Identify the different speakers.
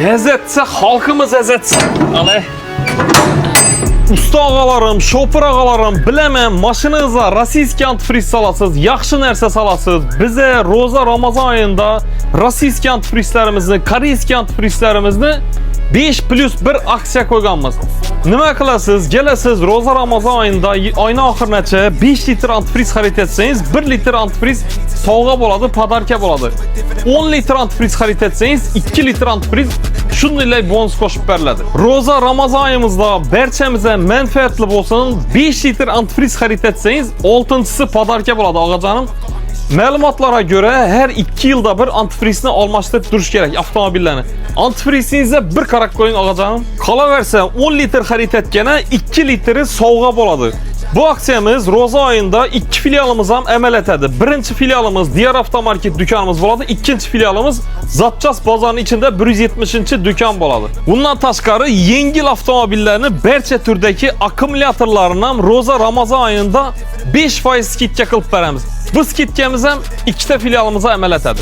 Speaker 1: Lezzetse halkımız lezzetse. Ale. Usta ağalarım, şoför ağalarım, bilemem, maşınıza rossiyskiy antifriz salasız, yaxşı narsa salasız. Bize Roza Ramazan ayında rossiyskiy antifrizlerimizni, koreyskiy antifrizlerimizni 5+1 aksiya koyganmiz. Nima qilasiz? Kelasiz Roza Ramazan ayında oyna oxirigacha 5 litr antifriz xarid etsangiz 1 litr antifriz sovg'a bo'ladi, podarka bo'ladi. 10 litr antifriz xarid etsangiz 2 litr antifriz shunday bonus qo'shib beriladi. Roza Ramazan oyimizda barchamize manfaatli bo'lsin. 5 litr antifriz xarid etsangiz 6-si podarka bo'ladi, og'ajonim. Ma'lumotlarga göre her 2 yılda bir antifrizni almashtırib turish kerak avtomobillarni. Antifrizingizga bir qarab qo'ying og'ajonim. Qolaversa 10 litr xarid etganda 2 litri sovg'a bo'ladi. Bu aksiyamiz Roza ayında 2 filialimiz ham amal etadi. Birinchi filialimiz Diyar avtomarket dükanımız bo'ladi, ikkinchi filialimiz Zatchas bozorining ichida 170-dükan bo'ladi. Bundan tashqari yengil avtomobillarni barcha turdagi akkumulyatorlarini ham Roza Ramazan ayında 5% skidga qilib beramiz. Bu skidkamiz ham ikkita filialimizga amal etadi.